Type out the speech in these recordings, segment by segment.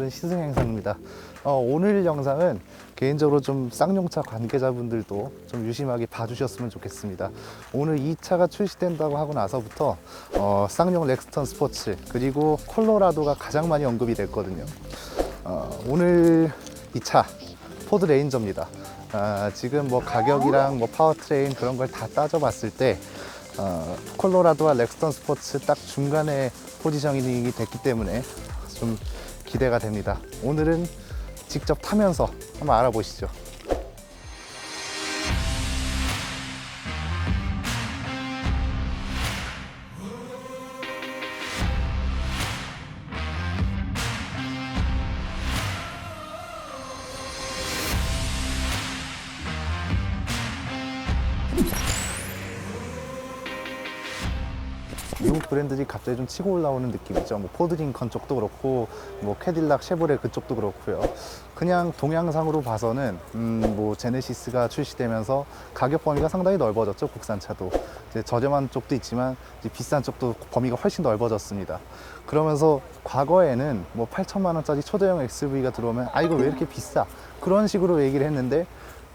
오늘은 시승 영상입니다. 오늘 영상은 개인적으로 좀 쌍용차 관계자분들도 좀 유심하게 봐주셨으면 좋겠습니다. 오늘 이 차가 출시된다고 하고 나서부터 쌍용 렉스턴 스포츠 그리고 콜로라도가 가장 많이 언급이 됐거든요. 오늘 이 차 포드 레인저입니다. 지금 뭐 가격이랑 뭐 파워트레인 그런 걸 다 따져봤을 때 콜로라도와 렉스턴 스포츠 딱 중간에 포지셔닝이 됐기 때문에 좀 기대가 됩니다. 오늘은 직접 타면서 한번 알아보시죠. 미국 브랜드들이 갑자기 좀 치고 올라오는 느낌이죠. 뭐 포드 링컨 쪽도 그렇고 뭐 캐딜락, 쉐보레 그쪽도 그렇고요. 그냥 동양상으로 봐서는 뭐 제네시스가 출시되면서 가격 범위가 상당히 넓어졌죠. 국산차도 이제 저렴한 쪽도 있지만 이제 비싼 쪽도 범위가 훨씬 넓어졌습니다. 그러면서 과거에는 뭐 8천만 원짜리 초대형 XV가 들어오면 이거 왜 이렇게 비싸? 그런 식으로 얘기를 했는데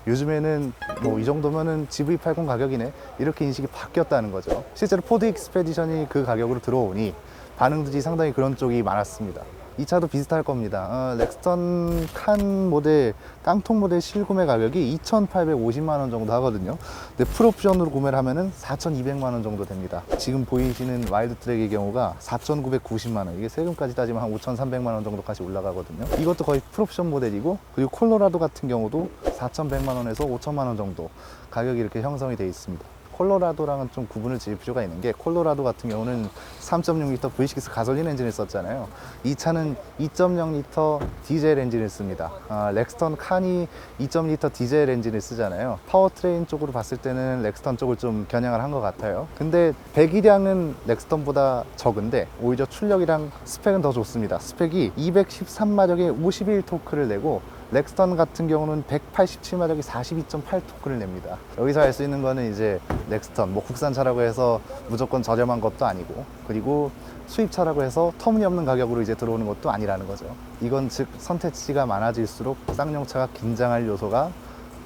요즘에는 뭐 이 정도면은 GV80 가격이네 이렇게 인식이 바뀌었다는 거죠. 실제로 포드 익스페디션이 그 가격으로 들어오니 반응들이 상당히 그런 쪽이 많았습니다. 이 차도 비슷할 겁니다. 렉스턴 칸 모델 깡통 모델 실구매 가격이 2,850만 원 정도 하거든요. 근데 풀옵션으로 구매를 하면은 4,200만 원 정도 됩니다. 지금 보이시는 와일드 트랙의 경우가 4,990만 원, 이게 세금까지 따지면 한 5,300만 원 정도까지 올라가거든요. 이것도 거의 풀옵션 모델이고, 그리고 콜로라도 같은 경우도 4,100만 원에서 5,000만 원 정도 가격이 이렇게 형성이 되어 있습니다. 콜로라도랑은 좀 구분을 지을 필요가 있는 게, 콜로라도 같은 경우는 3.6L V6 가솔린 엔진을 썼잖아요. 이 차는 2.0L 디젤 엔진을 씁니다. 렉스턴 칸이 2.0L 디젤 엔진을 쓰잖아요. 파워트레인 쪽으로 봤을 때는 렉스턴 쪽을 좀 겨냥을 한 것 같아요. 근데 배기량은 렉스턴보다 적은데 오히려 출력이랑 스펙은 더 좋습니다. 스펙이 213마력의 51토크를 내고, 렉스턴 같은 경우는 187마력의 42.8토크를 냅니다. 여기서 알 수 있는 거는 이제 렉스턴, 뭐 국산차라고 해서 무조건 저렴한 것도 아니고, 그리고 수입차라고 해서 터무니없는 가격으로 이제 들어오는 것도 아니라는 거죠. 이건 즉 선택지가 많아질수록 쌍용차가 긴장할 요소가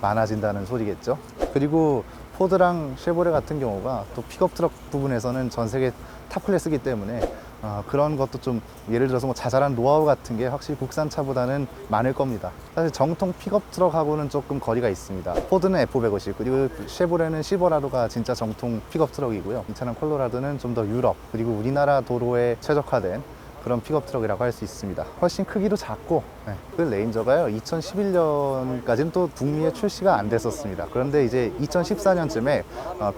많아진다는 소리겠죠. 그리고 포드랑 쉐보레 같은 경우가 또 픽업 트럭 부분에서는 전 세계 탑 클래스이기 때문에 그런 것도 좀, 예를 들어서 뭐 자잘한 노하우 같은 게 확실히 국산차보다는 많을 겁니다. 사실 정통 픽업 트럭하고는 조금 거리가 있습니다. 포드는 F150, 그리고 쉐보레는 실버라도가 진짜 정통 픽업 트럭이고요. 이 차는 콜로라도는 좀 더 유럽, 그리고 우리나라 도로에 최적화된 그런 픽업 트럭이라고 할 수 있습니다. 훨씬 크기도 작고, 그 레인저가요 2011년까지는 또 북미에 출시가 안 됐었습니다. 그런데 이제 2014년쯤에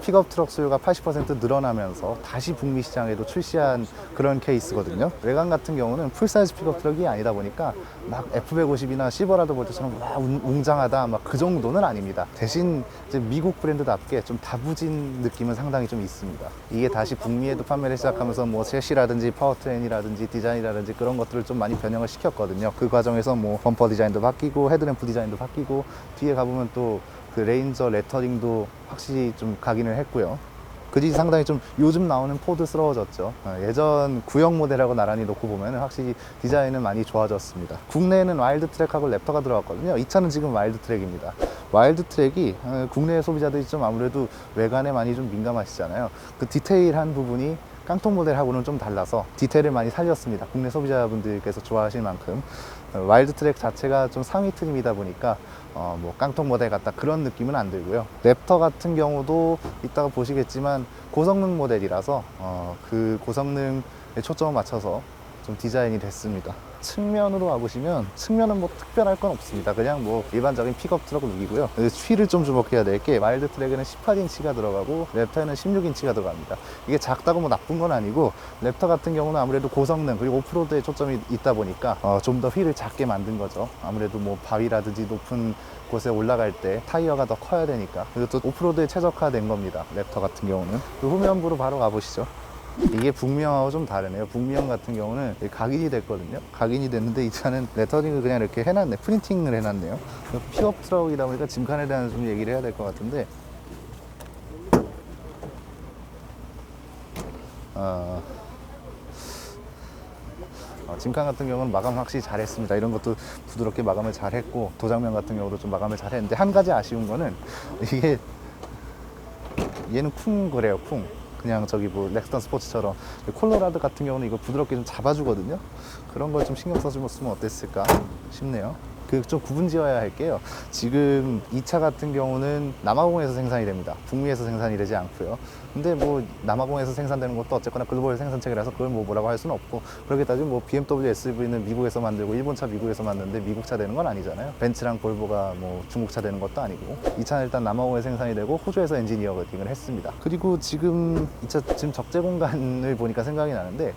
픽업 트럭 수요가 80% 늘어나면서 다시 북미 시장에도 출시한 그런 케이스거든요. 외관 같은 경우는 풀사이즈 픽업 트럭이 아니다 보니까 막 F150이나 실버라도 볼 때처럼 와 웅장하다 막 그 정도는 아닙니다. 대신 이제 미국 브랜드답게 좀 다부진 느낌은 상당히 좀 있습니다. 이게 다시 북미에도 판매를 시작하면서 뭐 셰시라든지 파워트레인이라든지 디자인이라든지 그런 것들을 좀 많이 변형을 시켰거든요. 그 과정에서 뭐 범퍼 디자인도 바뀌고 헤드램프 디자인도 바뀌고, 뒤에 가보면 또 그 레인저 레터링도 확실히 좀 각인을 했고요. 그지 상당히 좀 요즘 나오는 포드스러워졌죠. 예전 구형 모델하고 나란히 놓고 보면 확실히 디자인은 많이 좋아졌습니다. 국내에는 와일드 트랙하고 랩터가 들어갔거든요. 이 차는 지금 와일드 트랙입니다. 와일드 트랙이 국내 소비자들이 좀 아무래도 외관에 많이 좀 민감하시잖아요. 그 디테일한 부분이 깡통 모델하고는 좀 달라서 디테일을 많이 살렸습니다. 국내 소비자분들께서 좋아하실 만큼. 와일드 트랙 자체가 좀 상위 트림이다 보니까 뭐 깡통 모델 같다 그런 느낌은 안 들고요. 랩터 같은 경우도 이따가 보시겠지만 고성능 모델이라서 그 고성능에 초점을 맞춰서 좀 디자인이 됐습니다. 측면으로 와보시면 측면은 뭐 특별할 건 없습니다. 그냥 뭐 일반적인 픽업 트럭 룩이고요. 휠을 좀 주목해야 될 게, 와일드 트랙에는 18인치가 들어가고 랩터에는 16인치가 들어갑니다. 이게 작다고 뭐 나쁜 건 아니고, 랩터 같은 경우는 아무래도 고성능 그리고 오프로드에 초점이 있다 보니까 좀 더 휠을 작게 만든 거죠. 아무래도 뭐 바위라든지 높은 곳에 올라갈 때 타이어가 더 커야 되니까. 그리고 또 오프로드에 최적화된 겁니다. 랩터 같은 경우는. 그 후면부로 바로 가보시죠. 이게 북미형하고 좀 다르네요. 북미형 같은 경우는 각인이 됐거든요. 각인이 됐는데 이 차는 레터링을 그냥 이렇게 해놨네. 프린팅을 해놨네요. 픽업 트럭이다 보니까 짐칸에 대한 좀 얘기를 해야 될 것 같은데, 짐칸 같은 경우는 마감 확실히 잘했습니다. 이런 것도 부드럽게 마감을 잘했고, 도장면 같은 경우도 좀 마감을 잘했는데, 한 가지 아쉬운 거는 이게 얘는 쿵 그래요. 쿵. 그냥 저기 뭐 렉스턴 스포츠처럼. 콜로라도 같은 경우는 이거 부드럽게 좀 잡아주거든요. 그런 걸 좀 신경 써주면 어땠을까 싶네요. 그 좀 구분 지어야 할게요. 지금 이 차 같은 경우는 남아공에서 생산이 됩니다. 북미에서 생산이 되지 않고요. 근데 뭐 남아공에서 생산되는 것도 어쨌거나 글로벌 생산체계라서 그걸 뭐 뭐라고 할 수는 없고, 그렇게 따지면 뭐 BMW SUV는 미국에서 만들고 일본 차 미국에서 만드는데 미국 차 되는 건 아니잖아요. 벤츠랑 볼보가 뭐 중국 차 되는 것도 아니고, 이 차는 일단 남아공에 생산이 되고 호주에서 엔지니어링을 했습니다. 그리고 지금 이 차 지금 적재 공간을 보니까 생각이 나는데,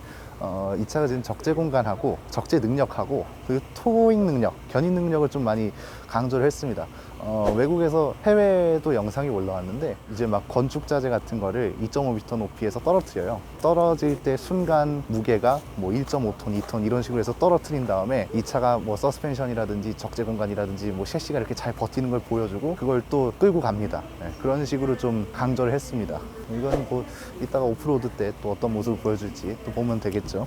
이 차가 지금 적재 공간하고 적재 능력하고 그 토잉 능력, 견인 능력을 좀 많이 강조를 했습니다. 외국에서 해외도 영상이 올라왔는데, 이제 막 건축 자재 같은 거를 2.5m 높이에서 떨어뜨려요. 떨어질 때 순간 무게가 뭐 1.5톤, 2톤 이런 식으로 해서 떨어뜨린 다음에 이 차가 뭐 서스펜션이라든지 적재 공간이라든지 뭐 셰시가 이렇게 잘 버티는 걸 보여주고 그걸 또 끌고 갑니다. 네, 그런 식으로 좀 강조를 했습니다. 이건 뭐 이따가 오프로드 때 또 어떤 모습을 보여줄지 또 보면 되겠죠.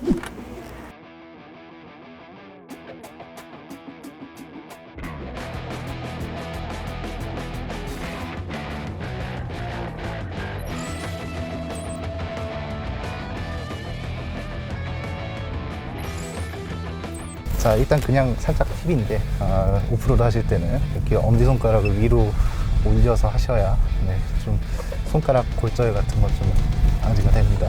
자, 일단 그냥 살짝 팁인데, 오프로드 하실 때는 이렇게 엄지손가락을 위로 올려서 하셔야, 네, 좀 손가락 골절 같은 것 좀 방지가 됩니다.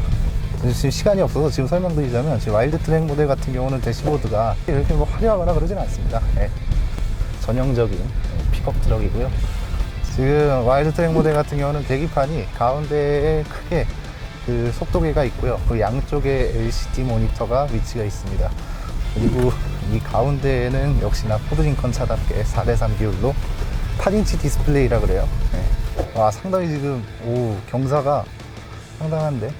지금 시간이 없어서 지금 설명드리자면, 지금 와일드 트랙 모델 같은 경우는 대시보드가 이렇게 뭐 화려하거나 그러진 않습니다. 네, 전형적인 픽업 트럭이고요. 지금 와일드 트랙 모델 같은 경우는 계기판이 가운데에 크게 그 속도계가 있고요. 그 양쪽에 LCD 모니터가 위치가 있습니다. 그리고 이 가운데에는 역시나 포드 링컨 차답게 4:3 비율로 8인치 디스플레이라 그래요. 네. 와, 상당히 지금 경사가 상당한데,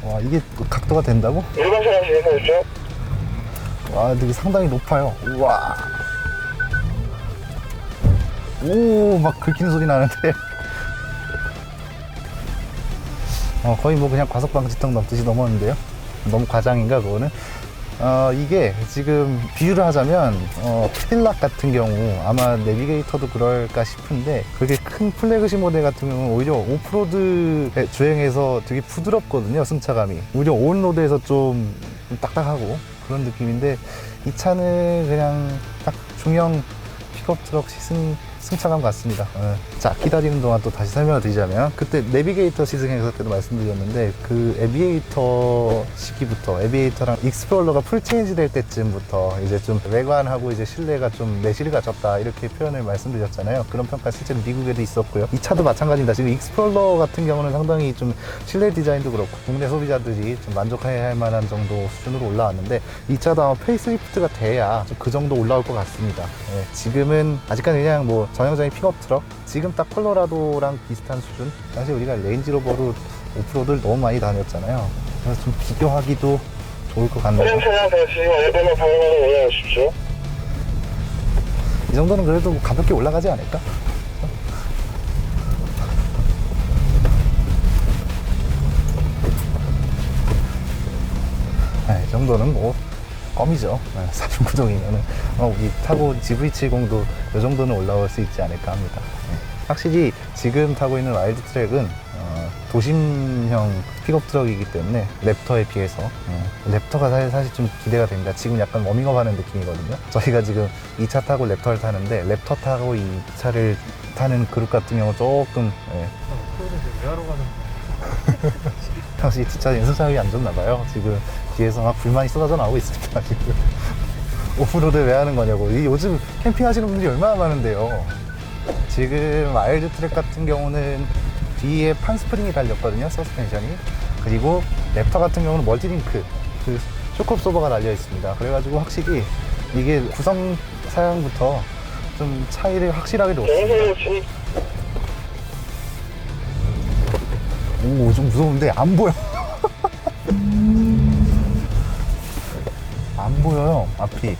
와, 이게 각도가 된다고? 일반 차량 진행하셨죠? 와, 되게 상당히 높아요. 우와. 오, 막 긁히는 소리 나는데. 거의 뭐 그냥 과속 방지턱 넘듯이 넘었는데요. 너무 과장인가 그거는? 이게 지금 비유를 하자면 캐딜락 같은 경우 아마 내비게이터도 그럴까 싶은데, 그게 큰 플래그십 모델 같은 경우는 오히려 오프로드 주행에서 되게 부드럽거든요. 승차감이 오히려 온로드에서 좀 딱딱하고 그런 느낌인데, 이 차는 그냥 딱 중형 픽업 트럭 승차감 같습니다. 자, 기다리는 동안 또 다시 설명을 드리자면, 그때 내비게이터 시승 행사 때도 말씀드렸는데, 그 에비에이터 시기부터 에비에이터랑 익스플로러가 풀 체인지 될 때쯤부터 이제 좀 외관하고 이제 실내가 좀 내실이 갖췄다 이렇게 표현을 말씀드렸잖아요. 그런 평가 실제로 미국에도 있었고요. 이 차도 마찬가지입니다. 지금 익스플로러 같은 경우는 상당히 좀 실내 디자인도 그렇고 국내 소비자들이 좀 만족해야 할 만한 정도 수준으로 올라왔는데, 이 차도 아마 페이스리프트가 돼야 좀 그 정도 올라올 것 같습니다. 네, 지금은 아직까지 그냥 뭐 전형적인 픽업 트럭, 지금 딱 콜로라도랑 비슷한 수준. 사실 우리가 레인지로버로 오프로드를 너무 많이 다녔잖아요. 그래서 좀 비교하기도 좋을 것 같네요. 차량 다시 앨범을 방향으로 올라가십시오. 이 정도는 그래도 가볍게 올라가지 않을까? 이 정도는 뭐 껌이죠. 4.9동이면은 우리 타고 GV70도 이 정도는 올라올 수 있지 않을까 합니다. 확실히 지금 타고 있는 와일드 트랙은 도심형 픽업 트럭이기 때문에 랩터에 비해서 랩터가 사실 좀 기대가 됩니다. 지금 약간 워밍업 하는 느낌이거든요. 저희가 지금 이 차 타고 랩터를 타는데, 랩터 타고 이 차를 타는 그룹 같은 경우 조금 프로는 왜 하러 가는 거야? 당시 뒷차 연습장이 안 좋나봐요. 지금 뒤에서 막 불만이 쏟아져 나오고 있습니다. 지금 오프로드 왜 하는 거냐고. 요즘 캠핑 하시는 분들이 얼마나 많은데요. 지금 와일드 트랙 같은 경우는 뒤에 판 스프링이 달렸거든요, 서스펜션이. 그리고 랩터 같은 경우는 멀티링크 그 쇼크 옵소버가 달려 있습니다. 그래가지고 확실히 이게 구성 사양부터 좀 차이를 확실하게 놓습니다. 오, 좀 무서운데 안 보여. 안 보여요, 앞이.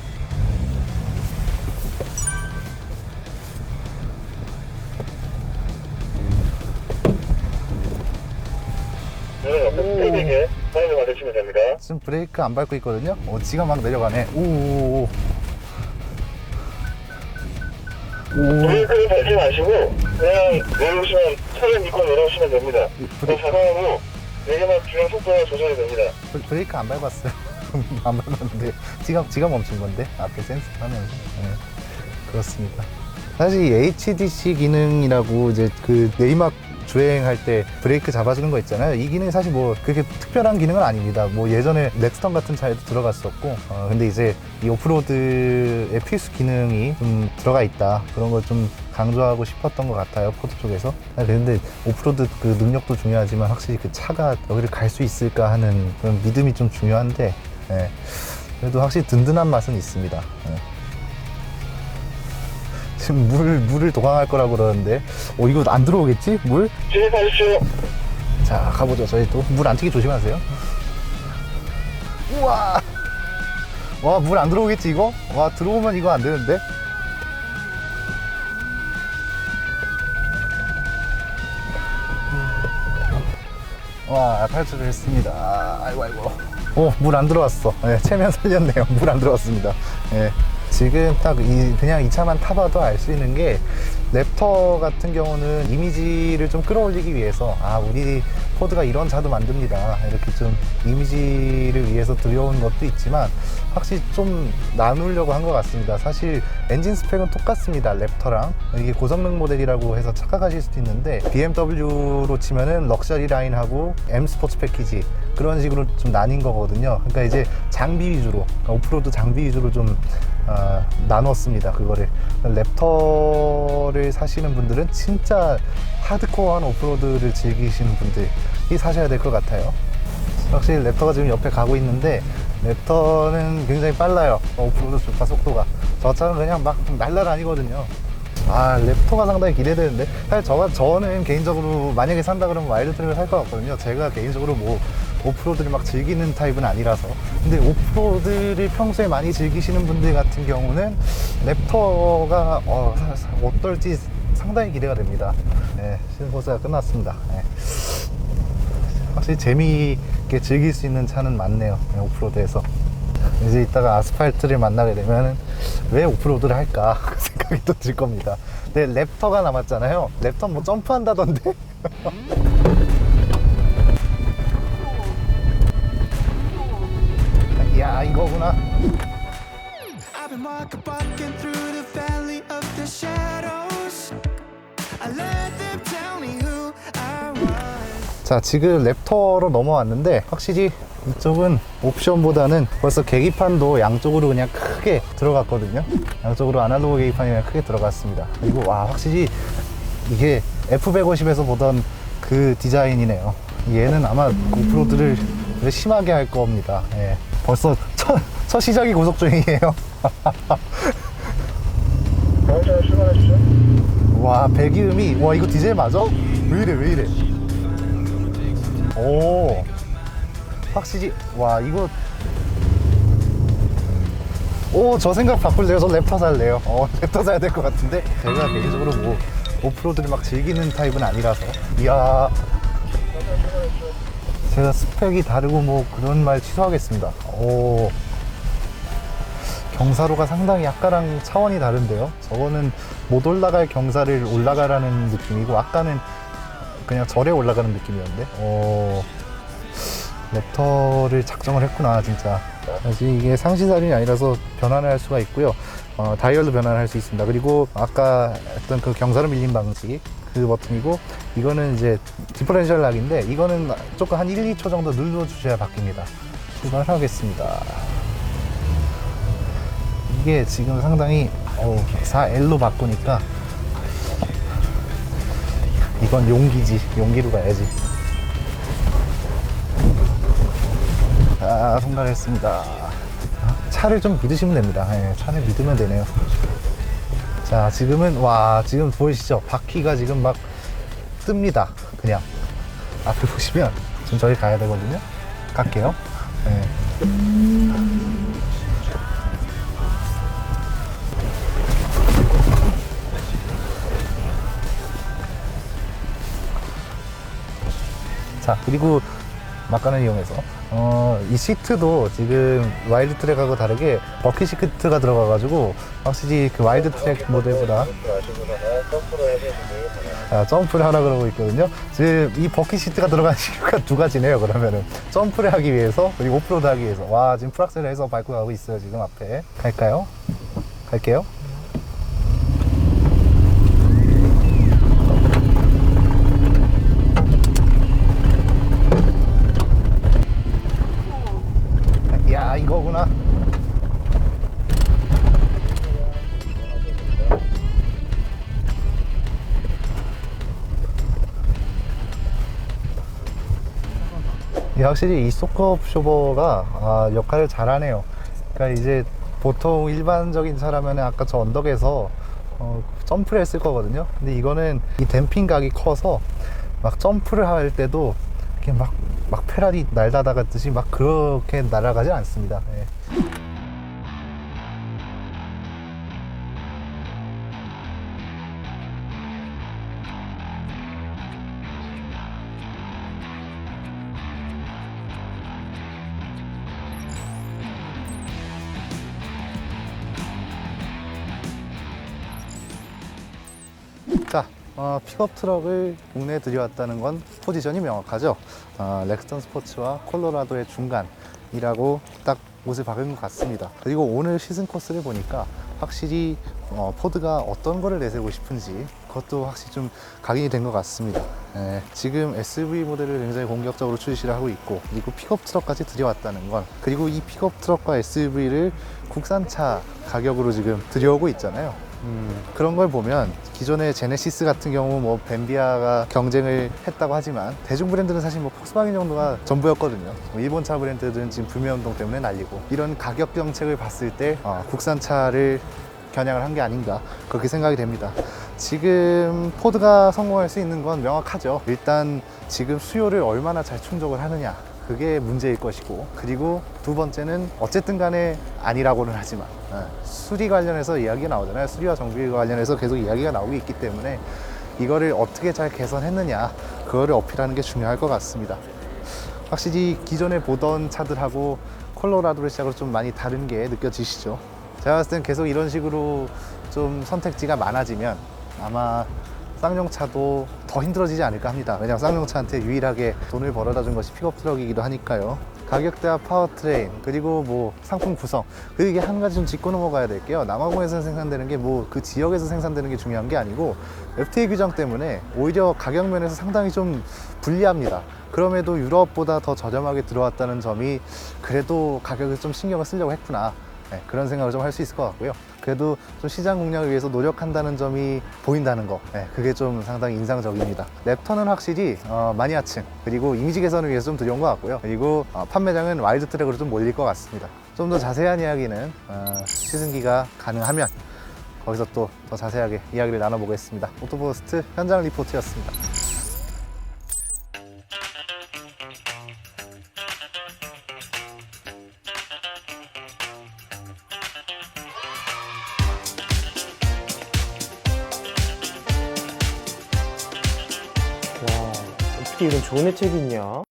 네, 옆에 스테이크에 사인을 받으시면 밟으시면 됩니다. 지금 브레이크 안 밟고 있거든요. 지가 막 내려가네. 오. 브레이크를 밟지 마시고 그냥 내려오시면 차를 믿고 내려오시면 됩니다. 자동으로 내리막 주행 속도가 조절이 됩니다. 브레이크 안 밟았어요. 안 밟았는데 지가 멈춘 건데 앞에 센서 하면서. 네, 그렇습니다. 사실 이 HDC 기능이라고 이제 그 내리막 주행할 때 브레이크 잡아주는 거 있잖아요. 이 기능이 사실 뭐 그렇게 특별한 기능은 아닙니다. 뭐 예전에 렉스턴 같은 차에도 들어갔었고, 근데 이제 이 오프로드의 필수 기능이 좀 들어가 있다. 그런 걸 좀 강조하고 싶었던 것 같아요, 포드 쪽에서. 근데 오프로드 그 능력도 중요하지만 확실히 그 차가 여기를 갈 수 있을까 하는 그런 믿음이 좀 중요한데, 예. 그래도 확실히 든든한 맛은 있습니다. 예. 지금 물을 도강할 거라고 그러는데, 이거 안 들어오겠지? 물? 진입하십시오. 자, 가보죠. 저희 또 물 안 튀기 조심하세요. 우와! 와, 물 안 들어오겠지, 이거? 와, 들어오면 이거 안 되는데? 와, 탈출을 했습니다. 아이고. 물 안 들어왔어. 네, 체면 살렸네요. 물 안 들어왔습니다. 네. 지금 딱 그냥 이 차만 타봐도 알 수 있는 게, 랩터 같은 경우는 이미지를 좀 끌어올리기 위해서, 우리 포드가 이런 차도 만듭니다, 이렇게 좀 이미지를 위해서 들여온 것도 있지만, 확실히 좀 나누려고 한 것 같습니다. 사실 엔진 스펙은 똑같습니다, 랩터랑. 이게 고성능 모델이라고 해서 착각하실 수도 있는데, BMW로 치면은 럭셔리 라인하고 M 스포츠 패키지, 그런 식으로 좀 나뉜 거거든요. 그러니까 이제 장비 위주로, 그러니까 오프로드 장비 위주로 좀 나눴습니다, 그거를. 랩터를 사시는 분들은 진짜 하드코어한 오프로드를 즐기시는 분들이 사셔야 될 것 같아요. 확실히 랩터가 지금 옆에 가고 있는데, 랩터는 굉장히 빨라요. 오프로드 주파 속도가. 저 차는 그냥 막 날라다니거든요. 랩터가 상당히 기대되는데, 사실 저는 개인적으로 만약에 산다 그러면 와일드 트랙을 살 것 같거든요. 제가 개인적으로 뭐 오프로드를 막 즐기는 타입은 아니라서. 근데 오프로드를 평소에 많이 즐기시는 분들 같은 경우는 랩터가 어떨지 상당히 기대가 됩니다. 네, 시즌4가 끝났습니다. 네. 확실히 재미있게 즐길 수 있는 차는 많네요, 네, 오프로드에서. 이제 이따가 아스팔트를 만나게 되면 왜 오프로드를 할까 생각이 또 들 겁니다. 근데 랩터가 남았잖아요. 랩터 뭐 점프한다던데? 야, 이거구나. I've been walking through the valley of the shadows. I let them tell me who I was. 자, 지금 랩터로 넘어왔는데, 확실히 이쪽은 옵션보다는 벌써 계기판도 양쪽으로 그냥 크게 들어갔거든요. 양쪽으로 아날로그 계기판이 그냥 크게 들어갔습니다. 그리고 확실히 이게 F150에서 보던 그 디자인이네요. 얘는 아마 오프로드를 심하게 할 겁니다. 예. 벌써 첫 시작이 고속 주행이에요. 다음차로 출발해주죠. 와, 배기음이, 이거 디젤 맞아? 왜 이래? 오, 확실히, 이거, 저 생각 바꿀래요. 저 랩터 살래요. 랩터 사야 될 것 같은데. 제가 개인적으로 뭐 오프로드를 막 즐기는 타입은 아니라서. 이야, 제가 스펙이 다르고 뭐 그런 말 취소하겠습니다. 경사로가 상당히 아까랑 차원이 다른데요. 저거는 못 올라갈 경사를 올라가라는 느낌이고, 아까는 그냥 절에 올라가는 느낌이었는데, 랩터를 작정을 했구나, 진짜. 사실 이게 상시사륜이 아니라서 변환을 할 수가 있고요. 다이얼도 변환을 할 수 있습니다. 그리고 아까 했던 그 경사로 밀림 방식, 그 버튼이고, 이거는 이제 디퍼렌셜 락인데, 이거는 조금 한 1, 2초 정도 눌러주셔야 바뀝니다. 출발하겠습니다. 이게 지금 상당히 4L로 바꾸니까 이건 용기지. 용기로 가야지. 통과했습니다. 차를 좀 믿으시면 됩니다. 네, 차를 믿으면 되네요. 자, 지금은 지금 보이시죠? 바퀴가 지금 막 뜹니다. 그냥 앞에 보시면 지금 저희 가야 되거든요. 갈게요. 네. 자, 그리고 막간을 이용해서 이 시트도 지금 와일드 트랙하고 다르게 버킷 시트가 들어가가지고 확실히 그 와일드 트랙 모델보다 점프를 하라 그러고 있거든요. 지금 이 버킷 시트가 들어간 이유가 두 가지네요. 그러면은 점프를 하기 위해서 그리고 오프로드 하기 위해서. 와, 지금 풀악셀을 해서 밟고 가고 있어요. 지금 앞에 갈까요? 갈게요. 야, 이거구나. 확실히 이 소크업 쇼버가 역할을 잘하네요. 그러니까 이제 보통 일반적인 차라면 아까 저 언덕에서 점프를 했을 거거든요. 근데 이거는 이 댐핑각이 커서 막 점프를 할 때도 이렇게 막 페라리 날다다갔듯이 막 그렇게 날아가진 않습니다. 예. 자, 픽업 트럭을 국내에 들여왔다는 건 포지션이 명확하죠. 렉스턴 스포츠와 콜로라도의 중간이라고 딱 옷을 박은 것 같습니다. 그리고 오늘 시즌 코스를 보니까 확실히 포드가 어떤 거를 내세우고 싶은지 그것도 확실히 좀 각인이 된 것 같습니다. 지금 SUV 모델을 굉장히 공격적으로 출시를 하고 있고, 그리고 픽업 트럭까지 들여왔다는 건, 그리고 이 픽업 트럭과 SUV를 국산차 가격으로 지금 들여오고 있잖아요. 그런 걸 보면 기존의 제네시스 같은 경우 뭐 벤비아가 경쟁을 했다고 하지만 대중 브랜드는 사실 뭐 폭스바겐 정도가 전부였거든요. 뭐 일본 차 브랜드들은 지금 불매 운동 때문에 난리고, 이런 가격 정책을 봤을 때 국산차를 겨냥을 한 게 아닌가 그렇게 생각이 됩니다. 지금 포드가 성공할 수 있는 건 명확하죠. 일단 지금 수요를 얼마나 잘 충족을 하느냐, 그게 문제일 것이고, 그리고 두 번째는 어쨌든 간에 아니라고는 하지만 수리 관련해서 이야기가 나오잖아요. 수리와 정비 관련해서 계속 이야기가 나오고 있기 때문에 이거를 어떻게 잘 개선했느냐, 그거를 어필하는 게 중요할 것 같습니다. 확실히 기존에 보던 차들하고 콜로라도를 시작으로 좀 많이 다른 게 느껴지시죠? 제가 봤을 땐 계속 이런 식으로 좀 선택지가 많아지면 아마 쌍용차도 더 힘들어지지 않을까 합니다. 왜냐하면 쌍용차한테 유일하게 돈을 벌어다 준 것이 픽업 트럭이기도 하니까요. 가격대와 파워트레인, 그리고 뭐 상품 구성, 그리고 이게 한 가지 좀 짚고 넘어가야 될게요. 남아공에서 생산되는 게 뭐 그 지역에서 생산되는 게 중요한 게 아니고 FTA 규정 때문에 오히려 가격 면에서 상당히 좀 불리합니다. 그럼에도 유럽보다 더 저렴하게 들어왔다는 점이 그래도 가격을 좀 신경을 쓰려고 했구나, 그런 생각을 좀 할 수 있을 것 같고요. 그래도 좀 시장 공략을 위해서 노력한다는 점이 보인다는 거, 그게 좀 상당히 인상적입니다. 랩터는 확실히 마니아층, 그리고 이미지 개선을 위해서 좀 들여온 것 같고요. 그리고 판매장은 와일드 트랙으로 좀 몰릴 것 같습니다. 좀 더 자세한 이야기는 시승기가 가능하면 거기서 또 더 자세하게 이야기를 나눠보겠습니다. 오토버스트 현장 리포트였습니다. 와, 어떻게 이런 좋은 혜택이 있냐?